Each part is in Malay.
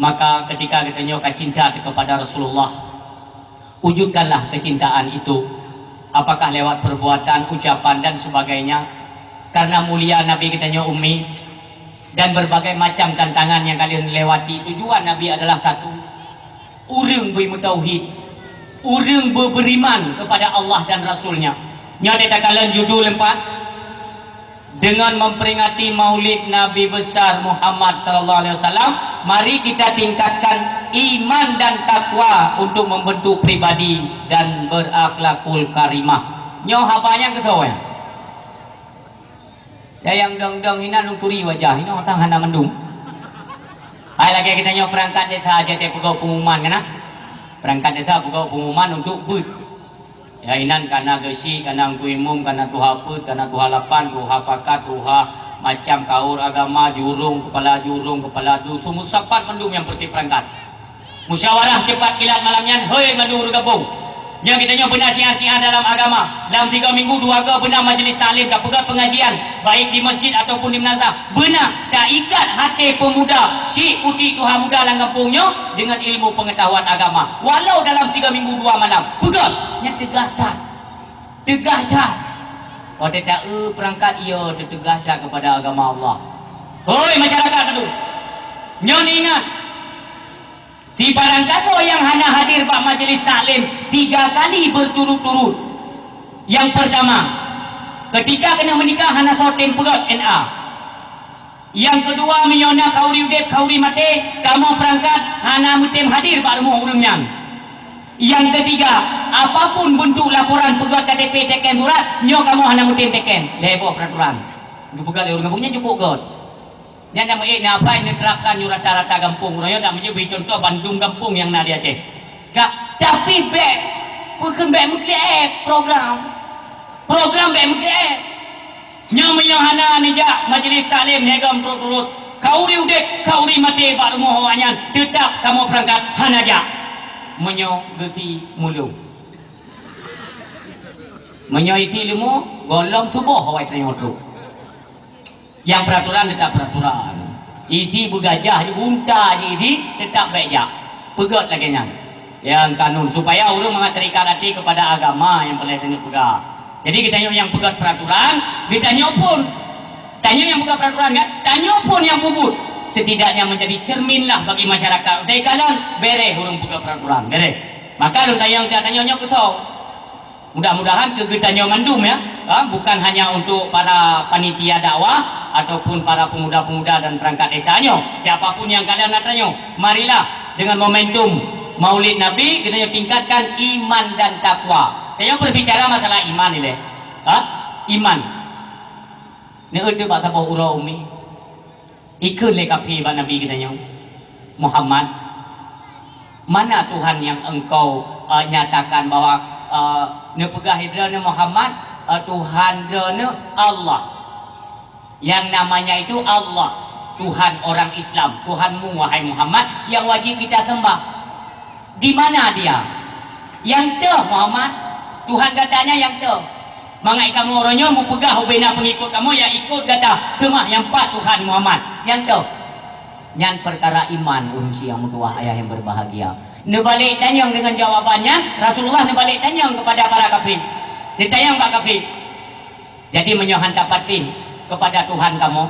Maka ketika katanya kau cinta kepada Rasulullah, wujudkanlah kecintaan itu, apakah lewat perbuatan, ucapan dan sebagainya. Karena mulia Nabi katanya ummi, dan berbagai macam tantangan yang kalian lewati, tujuan Nabi adalah satu, urang bertauhid, urang beriman kepada Allah dan Rasulnya. Nya kita kalian judul 4 dengan memperingati Maulid Nabi besar Muhammad sallallahu alaihi wasallam. Mari kita tingkatkan iman dan takwa untuk membentuk pribadi dan berakhlakul karimah. Nyo habanya ke tahu ya? Yang dong-dong ina nuturi wajah, ina otang hana mendung. Hai lagi kita nyo perangkat desa aja te pegau pengumuman kana. Perangkat desa pegau pengumuman untuk but. Ya inan kana gesi, kana kuimum, kana tuha put, kana tuha lapan, tuha pakat, tuha macam kaur agama, jurung, kepala du, semua sapat mendung yang putih perangkat. Musyawarah cepat kilat malamnya, hei mendung gabung. Yang kita nyoba nasihat dalam agama. Dalam 3 minggu 2 ke benar majlis taklim, tak pegang pengajian, baik di masjid ataupun di menazah. Benar, tak ikat hati pemuda, si putih tuha muda lang kampungnya dengan ilmu pengetahuan agama. Walau dalam 3 minggu 2 malam, pegang, yang tegas tak? Tegas tak? Oh tak perangkat ia tegas tak kepada agama Allah. Hoi masyarakat tu, nyon ingat. Di barang kata yang hana hadir pak majlis taklim 3 kali berturut-turut. Yang pertama, ketika kena menikah hana sortin pegat NA. Yang kedua, menyona kauri udep kauri mate, kamu perangkat hana mutim hadir pak rumah urungnya. Yang ketiga, apapun bentuk laporan pegat KTP teken surat, nyo kamu hana mutim teken. Lebo peraturan. Pegat urung kampungnya cukup god. Yang nama apa ini terapkan rata-rata kampung. Raya tak menjadi contoh Bandung kampung yang nak dia Aceh. Kak, tapi bukan mukli program mukli. Nyo hana nija majlis taklim negam turut-turut. Kauri udek, kauri mati pak rumah hawanyan. Tetap kamu perangkat hana ja. Menyo gesi mulu. Menyo isi limu golong subuh hawai tanya tu. Yang peraturan tetap peraturan. Isi bergajah je bunta je isi tetap baik je. Pegat lagi nya. Yang kanun supaya orang mengaterikan hati kepada agama yang boleh tanya pegat. Jadi kita yang pegat peraturan, kita pun tanya yang pegat peraturan kan, tanya pun yang bubut. Setidaknya menjadi cermin lah bagi masyarakat. Dari kalian bere orang pegat peraturan, bere. Maka lu tanya kesau. Mudah-mudahan kegiatannya mandum ya, bukan hanya untuk para panitia dakwah ataupun para pemuda-pemuda dan perangkat desanya. Siapapun yang kalian nak tanya, marilah dengan momentum Maulid Nabi kita tingkatkan iman dan takwa. Saya berbicara masalah iman ini, iman. Ni itu pak sabah ura umi. Ikut le kafi pak Nabi kita Muhammad. Mana Tuhan yang engkau nyatakan bahwa pegah hidrana Muhammad, Tuhan drana Allah. Yang namanya itu Allah, Tuhan orang Islam, Tuhanmu wahai Muhammad yang wajib kita sembah. Di mana dia? Yang te Muhammad, Tuhan katanya yang te. Mangai kamu orangnya mau pegah ubena pengikut kamu ya ikut kata semua yang empat Tuhan Muhammad. Yang te. Yang perkara iman urung siang mutua ayah yang berbahagia. Nebalik tanyang dengan jawabannya Rasulullah nebalik tanyang kepada para kafir. Ditanyang pak kafir. Jadi menyohan tapati kepada Tuhan kamu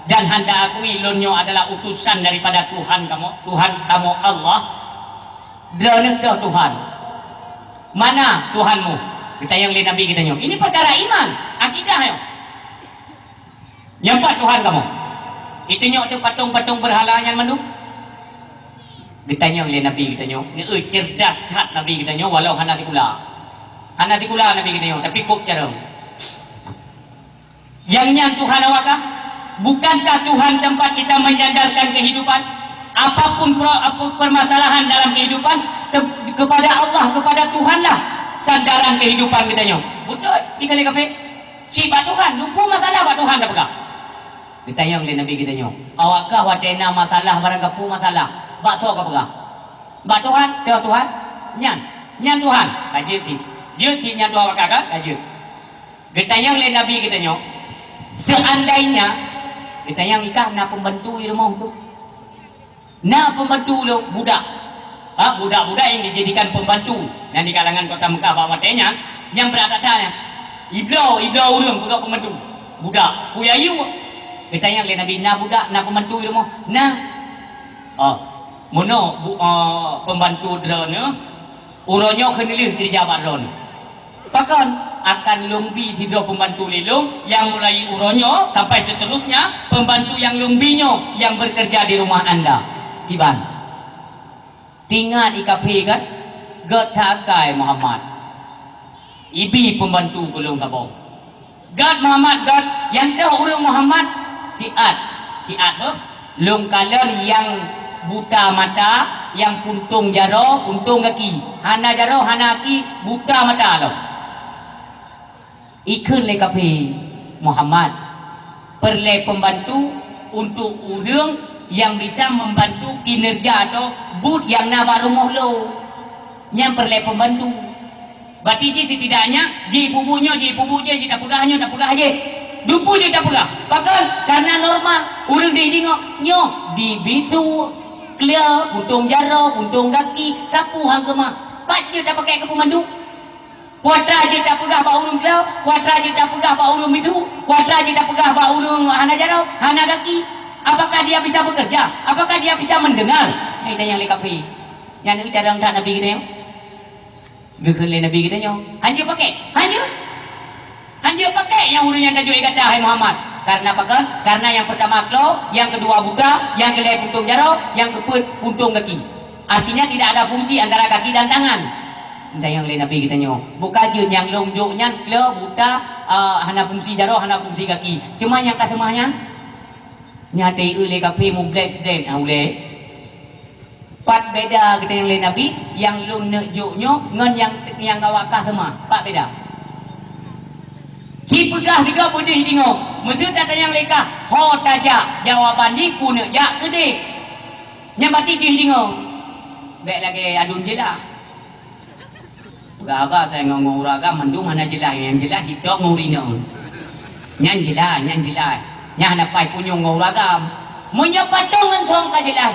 dan handa akui lonyo adalah utusan daripada Tuhan kamu. Tuhan kamu Allah. Dan Tuhan. Mana Tuhanmu? Ditanyang oleh Nabi kita nyok. Ini perkara iman, akidah yo. Nyampak Tuhan kamu. Itu nyok tu patung-patung berhala yang manduk. Ditanya oleh Nabi kita nyok, ni cerdas kat Nabi kita nyok walau hana tikula Nabi kita nyok, tapi kok cara yang nyan Tuhan awakah? Bukankah Tuhan tempat kita menyandarkan kehidupan? Apapun permasalahan dalam kehidupan kepada Allah, kepada Tuhanlah sandaran kehidupan kita nyok. Betul di kali kafe si pak Tuhan lupa masalah pak Tuhan dah pegang. Ditanya oleh Nabi kita nyok, awakkah wadena masalah barang kapu masalah bakso ke pegah? Bak Tuhan, ke Tuhan? Nyan Tuhan. Kajut ti. Dia ti nyan Tuhan wakak kajut. Ditanya oleh Nabi kita nyok, seandainya ditanya ikah nak pembantu di rumah tu. Nah pembantu lo budak, budak-budak yang dijadikan pembantu yang di kalangan kota Mekah bawa matanya yang beradatan iblau urang budak pembantu budak puyayu kita yang le Nabi na budak na pembantu ilmu nah mono pembantu drone uronyo kenilih di jabat drone pakon akan lumbi tidur pembantu lelong yang mulai uronyo sampai seterusnya pembantu yang lumbinyo yang bekerja di rumah anda tiban tinggal IKP kan gak takai Muhammad ibi pembantu belum kabau gad Muhammad gad yang tahu urang Muhammad ciat long kaler yang buta mata yang puntung jaro puntung kaki hana jaro hana kaki buta mata lo ikun le kapi Muhammad perle pembantu untuk urang yang bisa membantu kinerja atau but yang nabar rumah lo yang perle pembantu berarti ji setidaknya ji pubu je ji tak pegah je dupu je tak pegah pakal karena normal urang di tengok nyo di bisu clear puntung jaro puntung kaki sapu hang kemah pat je tak pakai ke pemandu kuatra je tak pegah ba urang clear kuatra je tak pegah ba urang bisu kuatra je tak pegah ba urang hana jaro hana kaki. Apakah dia bisa bekerja? Apakah dia bisa mendengar? Kita yang lekapi. Yang ni cara tak Nabi kita yo. Gekun le Nabi kita yo. Hanya pakai. Hanya pakai yang urang yang tajuk kata hai Muhammad. Karena apa kan? Karena yang pertama klo, yang kedua buka, yang kedua puntung jaro, yang keempat puntung kaki. Artinya tidak ada fungsi antara kaki dan tangan. Kita yang le Nabi kita yo. Buka jun yang longjoknya klo buta hana fungsi jaro, hana fungsi kaki. Cuma yang kasemahnya nyatai ule kafe mu black aule pat beda kita yang lain Nabi yang lum nejuknyo ngan yang awak kah semua pat beda ci pegah juga pedih tengok mesti tata yang leka ho taja jawaban ni ku ne jak gede nyamati di tengok bek lagi adun jelah berapa saya ngomong uraga mendung mana jelah yang jelah hitok ngurino nyan jelah nya dapat punyung ngoragam munyo patung ngan song ka jelas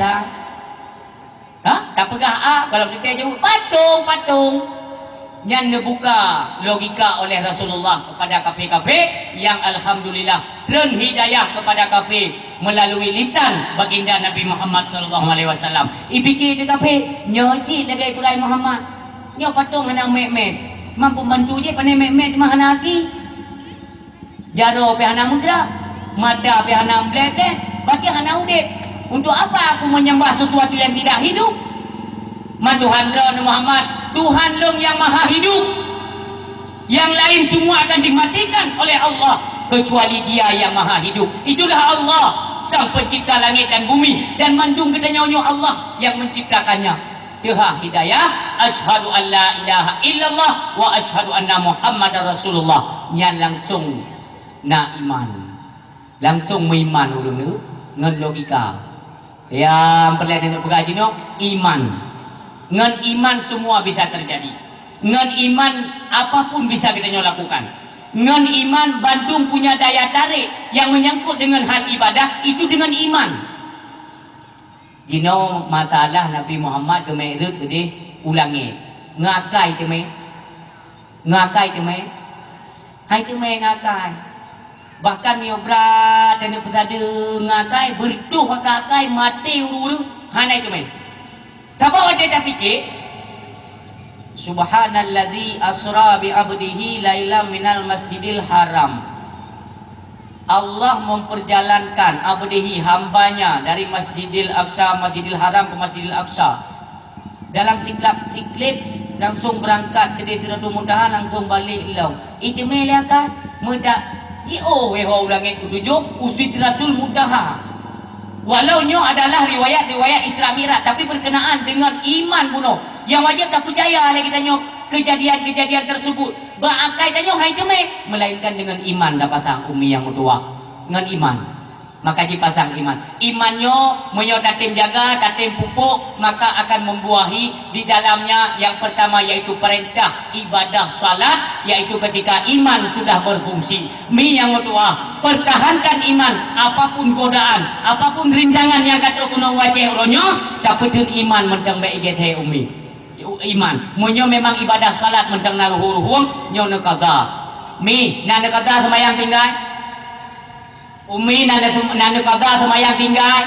tak pegah kalau kita jauh patung yang dibuka logika oleh Rasulullah kepada kafe-kafe yang alhamdulillah dan hidayah kepada kafe melalui lisan baginda Nabi Muhammad sallallahu alaihi wasallam ipikir ke kafe nyoji lagi perai Muhammad nyo patung hana met mampu bantu je pandai met mah hana aki jaro pe hana mudra mada pihana mblete bagi hana udet untuk apa aku menyembah sesuatu yang tidak hidup Tuhan Muhammad Tuhan long yang maha hidup yang lain semua akan dimatikan oleh Allah kecuali dia yang maha hidup itulah Allah sang pencipta langit dan bumi dan mandung kita nyonyo Allah yang menciptakannya Tuhan hidayah asyhadu an la ilaha illallah wa asyhadu anna muhammadar rasulullah yang langsung na iman langsung meiman urang ni ngan logika yang perlu ada pengaji no iman ngan iman semua bisa terjadi ngan iman apapun bisa kita lakukan ngan iman Bandung punya daya tarik yang menyangkut dengan hal ibadah itu dengan iman jino masalah Nabi Muhammad kemerut gede ulangi ngakai teme hai teme ngakai bahkan yo berat dan pesada ngakai bertuh ngakai mati uru-uru hana itu main siapa ada fikir subhanallazi asra bi abdihi lailam minal masjidil haram Allah memperjalankan abdihi hambanya dari Masjidil Aqsa Masjidil Haram ke Masjidil Aqsa dalam siklip langsung berangkat ke Sidratul Muntaha langsung balik lau itu melihat mudah weho ulangit ketujuh Sidratul Muntaha walau nyo adalah riwayat Islamirat tapi berkenaan dengan iman bunuh yang wajib tak percaya oleh kita nyo kejadian tersebut baakai tanyo hai teme melainkan dengan iman dapat sang umi yang tua dengan iman maka dipasang iman. Imannya menyo tatim jaga, tatim pupuk, maka akan membuahi di dalamnya yang pertama yaitu perintah ibadah salat, yaitu ketika iman sudah berfungsi. Mi yang kedua, pertahankan iman apapun godaan, apapun rintangan yang kata kuno wajah ronyo, dapatun iman mentang baik gethe umi. Iman, menyo memang ibadah salat mentang naruhuruhum, nyo nekaga. Mi, nana kaga semayang tinggal. Umi nana kaga semayang tinggal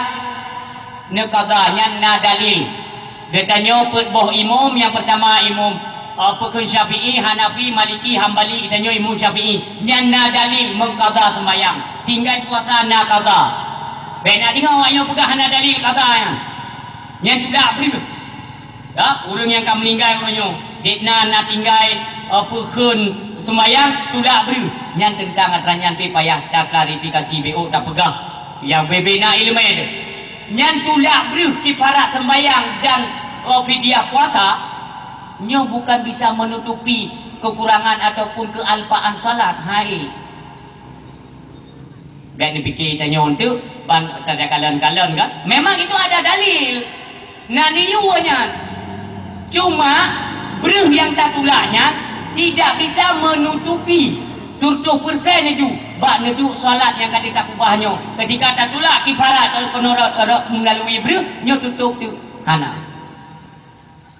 nekaga nyan dalil dia tanya boh imam yang pertama imam pekun Syafi'i, Hanafi, Maliki, Hambali kita tanya imam Syafi'i nyan dalil mengkaga semayang tinggal puasa nak kaga bena tengok awaknya pegang dalil kaga yang nyan tidak beri ya orang yang akan meninggal orangnya dekna nak tinggal pekun semayang tidak beri yang tentang aturan pi payah tak klarifikasi BO tak pegang yang bebena ilmu ada yang tulak beri kifarat sembayang dan fidyah puasa nya bukan bisa menutupi kekurangan ataupun kealpaan salat hai biar dipikir tanya untuk tak kalian-kalian kan memang itu ada dalil nah niuanya cuma beri yang tak tulaknya tidak bisa menutupi 100% itu bak neduk solat yang kali tak ubahnya ketika tak tulak kifarat kalau kena melalui beri nyo tutup tu hana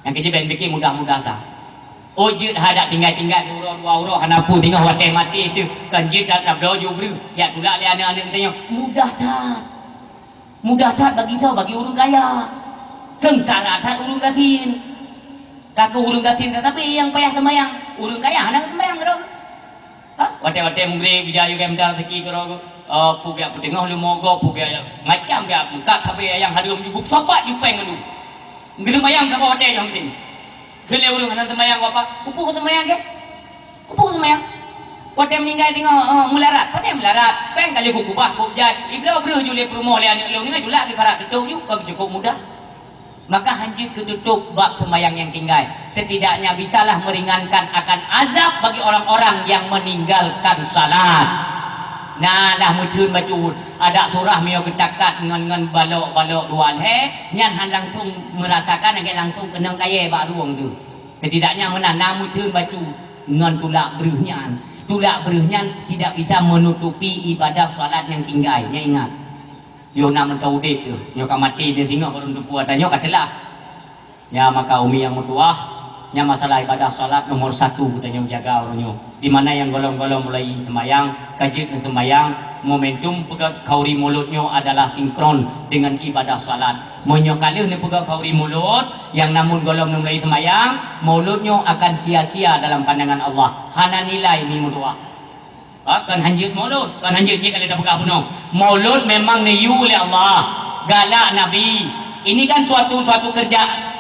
yang kerja ben bikin mudah-mudah tak ojud hadak tinggal-tinggal di urau-urau hana pun tinggal wadah mati itu kan jid tak berdojo beri ya tulak li anak-anak katanya mudah tak bagi tahu bagi urung kaya sengsara tak urung gasin kakak urung gasin tetapi yang payah semayang urung kaya anak semayang kerong wate-wate mungkin bija juga mendal seki kerong puga putengah lu mogo puga macam dia buka sampai yang hari jubuk sobat jupeng lu nggak semayang sama wate yang penting kele urung anak semayang apa kupu semayang ke kupu semayang wate meninggal tengok melarat pada melarat peng kali kuku bah kubjat iblau bro jule promo le anak lu ni jula di parak ketuk juga cukup mudah maka hanjut ketutup bab semayang yang tinggal setidaknya bisalah meringankan akan azab bagi orang-orang yang meninggalkan salat nah dah mudun baju ada surah mio ketakat dengan balok-balok dua he nyan han langsung merasakan agak langsung kenang kaya bak ruang tu setidaknya menanam mudun baju dengan tulak beruhnyan tidak bisa menutupi ibadah salat yang tinggal nya ingat yo nak mentau dek tu yo ka mati dia tengok orang tu puat tanya katalah ya maka umi yang mutuah nya masalah ibadah salat nomor 1 katanya jaga orangnya di mana yang golong-golong mulai semayang kajit dan semayang momentum pegang kauri mulutnya adalah sinkron dengan ibadah salat menyokali ni pegang kauri mulut yang namun golong mulai semayang mulutnya akan sia-sia dalam pandangan Allah hana nilai ni mutuah kan hanjut maulud kan hanjut dia kalau dah pegang penuh maulud memang niyu oleh Allah galak Nabi ini kan suatu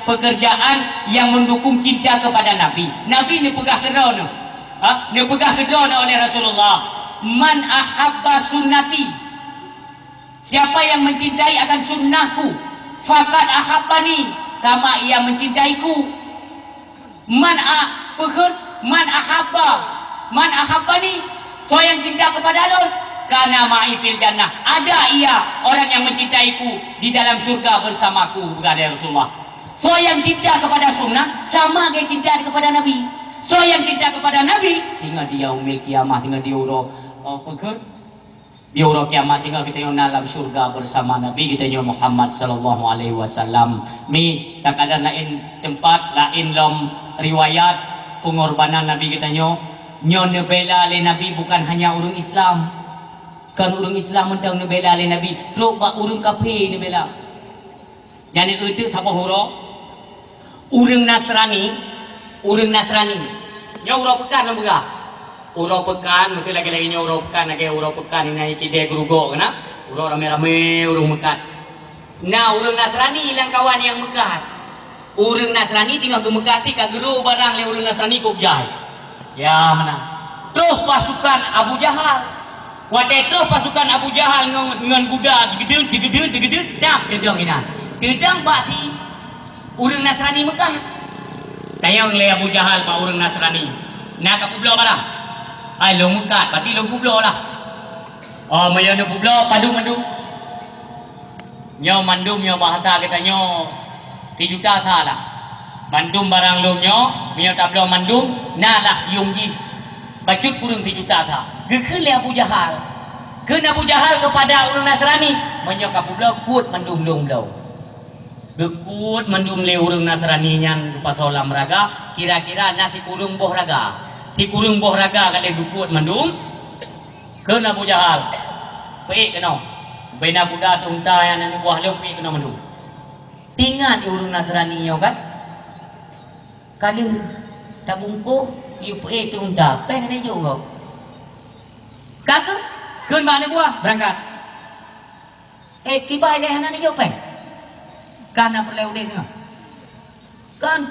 pekerjaan yang mendukung cinta kepada Nabi ni pegah kedon ni pegah kedon oleh Rasulullah man ahabba sunnati siapa yang mencintai akan sunnahku faqad ahabbani sama ia mencintaiku man ahabbani kau yang cinta kepada Allah karena ma'i fil jannah ada ia orang yang mencintaiku di dalam surga bersamaku berkata Rasulullah so yang cinta kepada sunnah sama kayak cinta kepada Nabi so yang cinta kepada Nabi tinggal dia umil kiamah tinggal dia udah dia udah kiamat tinggal kita yang dalam surga bersama Nabi kita yang Muhammad sallallahu alaihi wasallam mi tak ada lain tempat lain lom riwayat pengorbanan Nabi kita nyon nebela le Nabi bukan hanya urung Islam kan urung Islam mentang nebela le Nabi teruk bak urung kafir nebela jadi itu siapa huro urung Nasrani nyauro pekan lo buka uro pekan mesti lagi nyauro pekan lagi uro pekan ini kita gerugo kena uro rame-rame urung mekat nah urung Nasrani hilang kawan yang mekat urung Nasrani tinggal ke Mekati kageru barang le urung Nasrani kubjai ya mana terus pasukan Abu Jahal terus pasukan Abu Jahal dengan kuda digedut dak dedang ina dedang bakti urang Nasrani Mekah tayang le Abu Jahal ba urang Nasrani nak kapublo barang ai lo Mekah berarti lo kublo lah oh maya no kublo padu Nyo mandum nyo bahasa kita nyo 3 juta salah. Mandum barang lum nyo, nyo tablo mandum nalah yung ji. Bacut kurung 3 juta sah. Gekul Abu Jahal. Ke Abu Jahal kepada orang Nasrani, menyo kapublau kut mandum lum blau. Gekut mandum le orang Nasrani nyan pasolam raga, kira-kira nasi kurung boh raga. Si kurung boh raga kali gekut mandum. Ke Abu Jahal. Peik kenau. Bina kuda tunta yang ni buah leu pi kena mandu. Tingan urung Nasrani yo kan. Kali tabungko yu pe tunta, pe ngene jo go. Kak keun mana buah berangkat. Kibai le hanan jo pe. Kana perle ude tengah.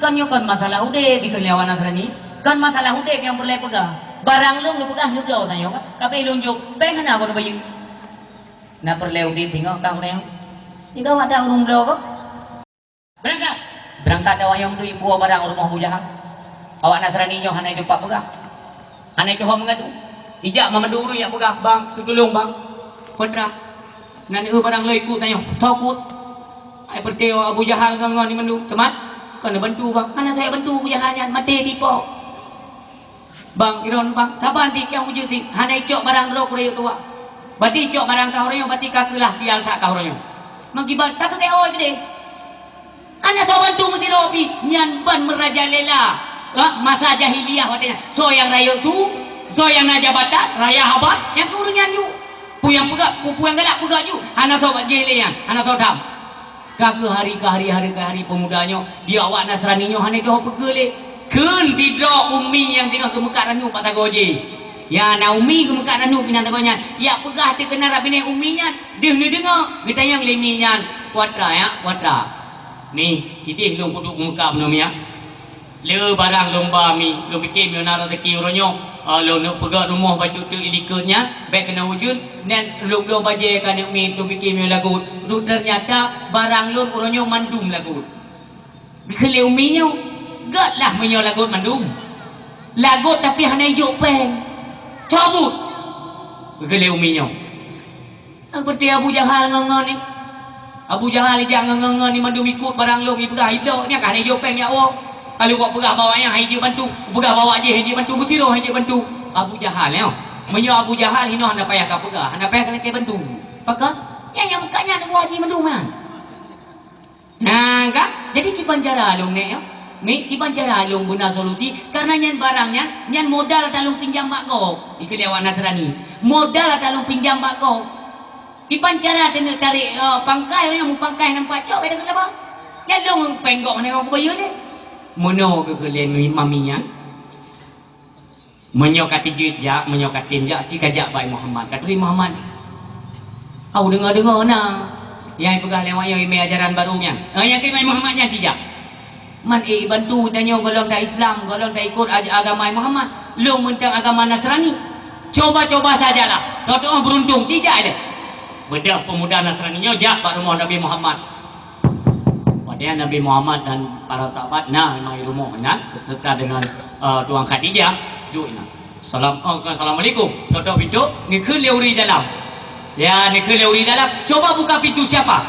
Kan yo kan masalah ude bikin lewan Nasrani. Kan masalah ude yang perle pegang. Barang lu pegang nyuk do tanyo kan. Kape lunjuk pe hana bono bayu. Na perleu di tengok kang leo. Tidak ada urung leo kok. Berangkat awak yang dui buah barang rumah Abu Jahal. Awak Nasrani nyo hana itu pak pegah. Hana itu hom ngadu. Ijak mamanduru ya pegah bang, tolong bang. Kodra. Nani barang leu ikut tanyo. Tokut. Ai percaya Abu Jahal ngon ni mandu. Teman. Kan bantu bang. Hana saya bantu Abu Jahal nyan mati tipo. Bang iron bang. Saban ti yang wujud ti. Hana icok barang ro kureu tua. Bati cok barang kau orang bati kakulah sial tak kau orang. Magibat tak ke oi gede. Anda soban tu mesti ropi nyan ban merajalela. Masa jahiliyah katanya. So yang rayo tu, so yang najabata, raya habat yang kurang nyan ju. Puyang pegak, puyang galak pegak ju. Anda sobat gele yang, anda sodam. Kaku hari ke hari pemudanya dia awak Nasrani nyo hane doh pegele. Keun tidro umi yang tengah kemekaran nyu patah goje. Ya Naomi kemuka nanu pinang tagonya. Ya pegah terkena rabine uminya. Dengar kita yang leminya kuatra ya kuatra. Ni idih lung kuduk muka benom ya. Le barang lomba mi lo bikin mi nara rezeki oronyo. Lo nak pegah rumah baju tu ilikutnya baik kena wujud dan lo baje kan mi lo bikin mi lagu. Du ternyata barang lo oronyo mandum lagu. Bikele uminya gatlah menyo lagu mandum. Lagu tapi hana juk peng. Cabut begele uminya. Seperti Abu Jahal ngongon ni. Abu Jahal ijak ngongon ni mandum ikut barang lo mi pegah hidup ni kan hijau peng ya Allah. Kalau buat pegah bawa yang hijau bantu, pegah bawa je hijau bantu bersiro hijau bantu. Abu Jahal ya. Menyo Abu Jahal hino anda payah ka pegah, anda payah kena ke bantu. Pakak yang mukanya nak buat haji mandum kan. Nah kan jadi ki penjara long ni ya. Mi di panjara long guna solusi karena nyan barangnya nyan modal talung pinjam mak kau ikut lewat Nasrani modal talung pinjam mak kau di panjara kena tarik pangkai orang mau pangkai nampak cok ada kenapa nyan long penggok ni aku bayar le mono ke kalian maminya menyokati jejak menyokati jak jika jak baik Muhammad kata Muhammad au dengar nah yang pegah lewat yang email ajaran barunya yang ke Muhammadnya jejak man bantu tanya golong dah Islam golong dah ikut agama Muhammad lu mentang agama Nasrani coba-coba sajalah kau tu beruntung tidak ada bedah pemuda Nasrani nya jak pak rumah Nabi Muhammad padahal Nabi Muhammad dan para sahabat nah mai rumah kan beserta dengan tuang Khadijah duk nah assalamualaikum kau pintu ni ke leuri dalam ya ni ke leuri dalam coba buka pintu siapa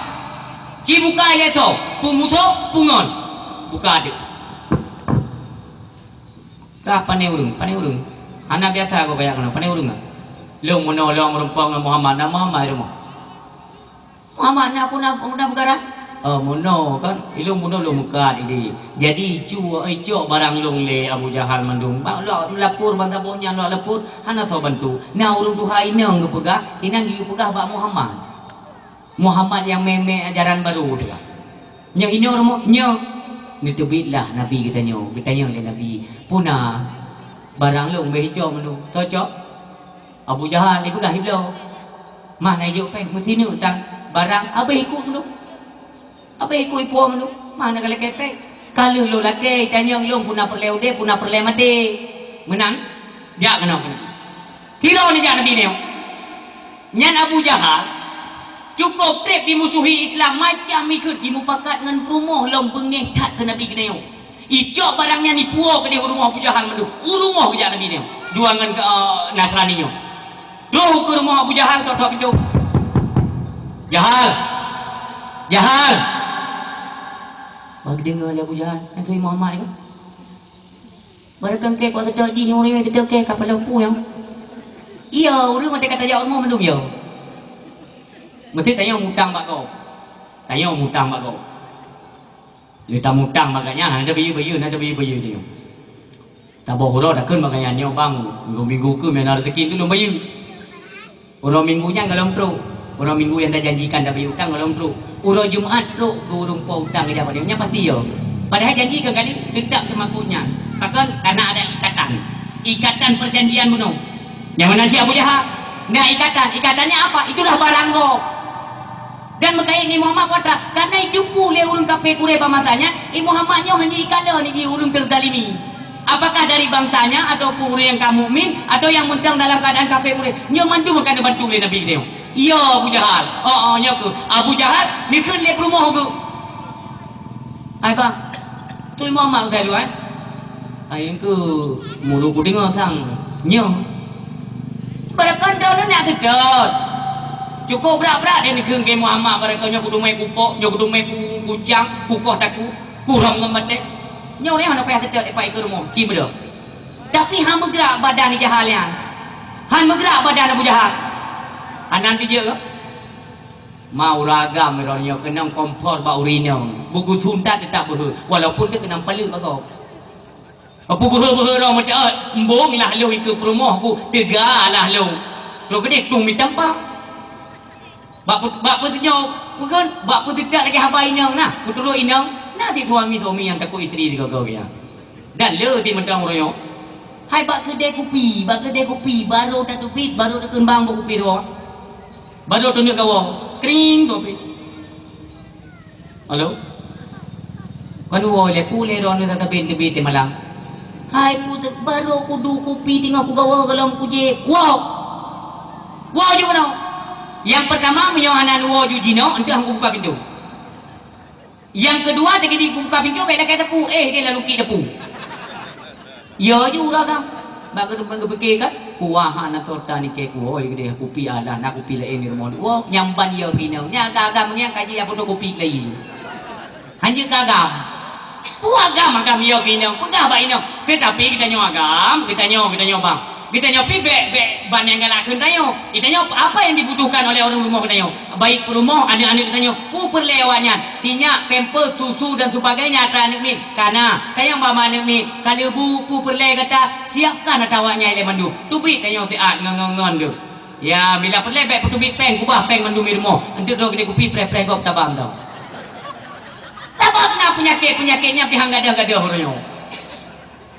ci buka leso pumuto pungon buka ada. Kah pandai urung. Anak biasa aku bayar kena pandai urung. Long mono long rumpang Muhammad nama Muhammad rumah. Muhammad nak pun perkara. Mono kan ilung mono lo muka ini. Jadi cu barang long le Abu Jahal mandung. Lo lapur bantabonya lo lapur hana so bantu. Na urung tu hai nang pegah, inang yu pegah bak Muhammad. Muhammad yang meme ajaran baru dia. Yang ini orang nya ni tebitlah Nabi kita tanya oleh Nabi puna barang lu hijau menu cocok Abu Jahal ni pegah hijau mana hijau pen mesti ni utang barang apa ikut menu apa ikut ipu menu mana kalau kepe kalau lu lagi tanya lu puna perleu de puna perle mati menang jak kena kira ni jak Nabi ni nyan Abu Jahal cukup trip dimusuhi Islam macam ikut dimupakat dengan rumah long pengetat ke Nabi kena icok barangnya ni puak ke dia rumah Abu Jahal mendu rumah ke Nabi ni juangan ke Nasrani nyo doh ke rumah Abu Jahal tok pintu Jahal Jahal. Bagi dengar Abu Jahal, nanti Muhammad ni. Barang ke kau sedar ji orang ni sedar ke kapal lampu yang. Iya, orang mesti kata jauh rumah mendung ya. Mesti tanya mutang pak kau. Tanya mutang pak kau. Kita mutang makanya nanti bayu nanti bayu je. Tak bohong dah kan makanya ni bang minggu ke mana rezeki tu belum bayu. Orang minggunya kalau pro. Orang minggu yang dah janjikan dah bayu hutang kalau pro. Orang Jumaat pro burung po hutang dia pada pasti yo. Padahal janji ke kali tetap termakutnya. Bahkan karena ada ikatan perjanjian menung. Yang mana si Abu Jahal? Nggak ikatannya apa? Itulah barang go. Dan makanya ni Muhammad kata, karena itu pula urung kafe kure masanya, Muhammadnya hanya ikala ni urung terzalimi. Apakah dari bangsanya atau pura yang kamu mukmin atau yang mentang dalam keadaan kafe kure? Nyo mandu makan bantu oleh Nabi dia. Iya Abu Jahal. Nya ke. Abu Jahal mikir le rumah ke. Ai bang. Tu Muhammad saya dulu ai ke mulu ku dengar sang nyo. Berkontrol nak sedot. Cukup berat-berat dia ni ke Muhammad barakanya kudu mai kupok, nyo kudu mai kucang, kukoh taku, kurang ngemete. Nyo ni hendak payah sedot depai ke rumah, ci bedo. Tapi hang bergerak badan ni Jahalnya. Han bergerak badan Abu Jahal. Anan dia ke? Mau ragam meronyo kena kompor ba urinyo. Buku suntat tetap berhe walaupun dia kena pala bagau. Apa berhe-berhe ro macam embung lah lu ke rumah aku, tegalah lu. Lu kedek tung mi tampak. Bak petunjuk, bukan bak petunjuk lagi haba inang nah, puturu inang, nanti suami yang takut isteri dia kau ya. Dan le ti mentang royo. Hai bak kedai kopi, baru tak tupit, baru tak kembang bak kopi tu. Baru tunjuk kau, kering kopi. Halo? Kanu le pule ron ta tebit malang. Hai putut baru kudu kopi tengah ku gawa dalam kuje. Wow. Wow je kau. Yang pertama menyohanan waju jino untuk hang buka pintu. Yang kedua tadi buka pintu baiklah kata tepu dia lalu ki tepu. Ya je urang kan. Bagi dum fikir kan kuah anak sorta ni ke ku oi gede kopi ala nak kopi lain ni rumah. Wow nyamban ya pinau. Nya agam nya kaji apa tu kopi lain. Hanya agam. Ku agam ya pinau. Pegah baik pinau. Tetapi kita nyo agam, kita nyo bang. Kita nyopi ban yang galakkan tayo. Kita nyop apa yang dibutuhkan oleh orang rumah tayo. Baik rumah anak-anak kita nyop ku perlewannya. Tinyak, pamper, susu dan sebagainya antara anak min. Karena tayo mama anak min. Kalau buku perle kata siapkan atawanya ile mandu. Tubik tayo tiat ngon tu. Ya bila perle baik tubik peng kubah peng mandu mi rumah. Untuk dok dia kupi pre gop tabang tau. Tabang na penyakitnya pihang gadah-gadah orangnya.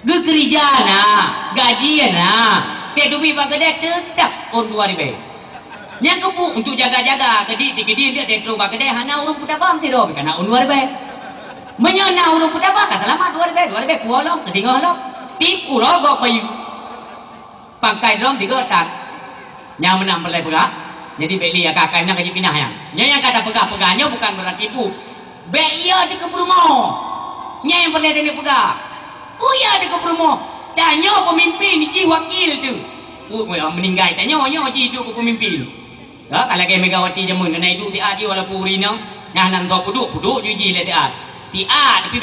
Gekerja nak, gaji nak. Kek dubi bagedek tetap on 2000. Yang kepu untuk jaga-jaga kedi dia dekro bagedek hana urung putapam tiro kana on 2000. Menyana urung putapam ka selamat 2000 puolong ketinggal lo. Tip uro go payu. Pangkai drom tiga tak. Yang menang belai pegak. Jadi beli ya kakak nak kaji pinah yang. Yang kata pegak-pegaknya bukan berarti tipu. Bek iya di kebrumo. Nya yang boleh dia pegak. Uya ada ke rumah. Tanya pemimpin ji wakil tu. Meninggal tanya ji tu ke pemimpin. Ya kalau ke Megawati jamun naik duduk tiat dia walaupun urina. Nah nang kau puduk ji le tiat. Tiat tapi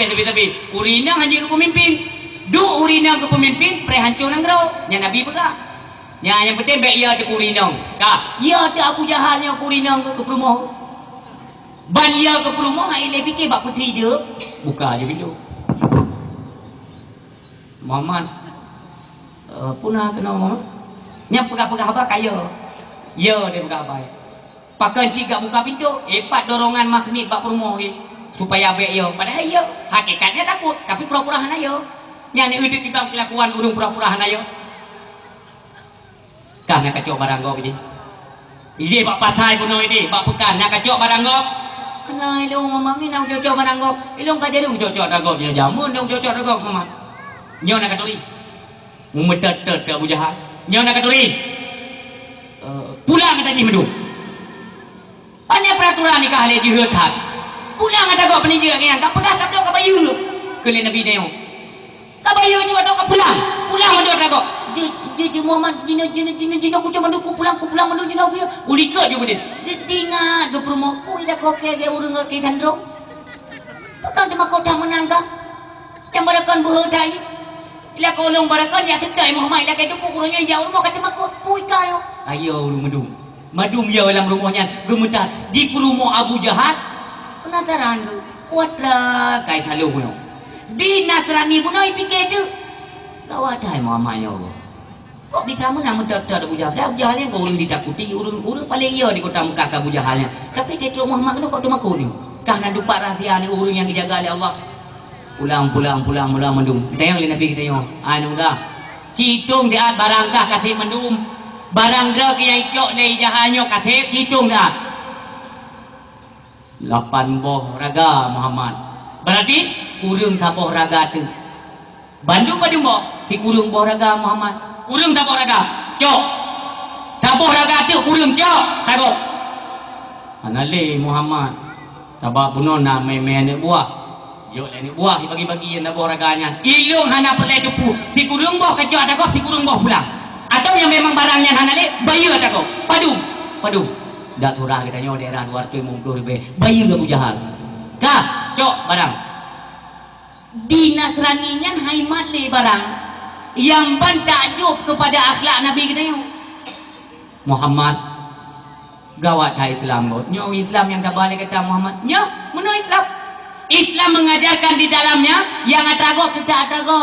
urina hanya ke pemimpin. Duk urina ke pemimpin pre hancur nang grau. Nya Nabi pegah. Nya yang penting baik ia ada urina. Ka, ia ada Abu Jahalnya urina ke rumah. Ban ia ke rumah ai le fikir bab puteri dia. Buka je pintu. Muhammad punah kena Muhammad nya pegah-pegah apa kaya ya dia pegah apa pakai jika buka pintu epat dorongan magnet bak rumah supaya baik ya padahal ya hakikatnya takut tapi pura-pura hana ya nya ni udah timbang kelakuan urung pura-pura hana ya kan nak kacau barang gop ini bak pasai puno ini bak pekan nak kacau barang gop kena ilung mama ni nak kacau barang gop ilung ka jadi kacau barang gop jamun dong kacau barang gop mama nyo nak katuri mumetet ke Abu Jahal nyo nak katuri pulang kata ji medu ane peraturan ni kahale ji hut hak pulang kata kau peninja kan tak pegang tak ka bayu ke le nabi neo ka bayu ni wadok ka pulang medu kata kau je Muhammad Jina ku cuma ku pulang mandu Jina ku. Ulika je boleh. Dia tinggal ke rumah. Ui dah kau ke urang ke sandro. Pakan tema kota menangga. Yang barakan berhadai. Ila kau long barakan dia sedai Muhammad ila ke tu urangnya jauh rumah kata makot pui kayo. Ayo urang madum ya dalam rumahnya gemetar di rumah Abu Jahal. Penasaran tu. Kuatlah kai salu puno. Di Nasrani puno pikir tu. Gawat hai Muhammad ya Allah. Kok bisa menang mendak-dak Abu Jahal? Abu Jahal yang orang ditakuti, orang paling iya di kota Mekah Abu Jahalnya. Tapi dia Muhammad tu kok tu makun ni. Kah nak dupat rahsia ni orang yang dijaga oleh Allah. Pulang mendum. Kita yang oleh Nabi kita yang. Anu dah. Citung dia barangkah kasih mendum. Barang dia yang ikut lei jahanyo kasih citung dah. 8 boh raga Muhammad. Berarti kurung taboh raga tu. Bandung boh si kurung boh raga Muhammad. Kurung taboh raga. Cok. Taboh raga tu kurung cok. Taboh. Anale Muhammad. Tabak bunon na may anak buah. Jok anak buah si bagi-bagi yang taboh raganya. Ilung hana perlai depu. Si kurung boh kacau ada kau si kurung boh pulang. Atau yang memang barangnya hanale bayu ada kau. Padu. Dak turah kita nyo daerah 250 ribu. Bayu Abu Jahal. Kah, cok barang. Di Nasraninya haimat le barang yang bantakjub kepada akhlak Nabi kita nyo. Muhammad gawat hai Islam god. Nyo Islam yang dah balik kata Muhammad. Nyo, menurut Islam mengajarkan di dalamnya yang atago kita atago.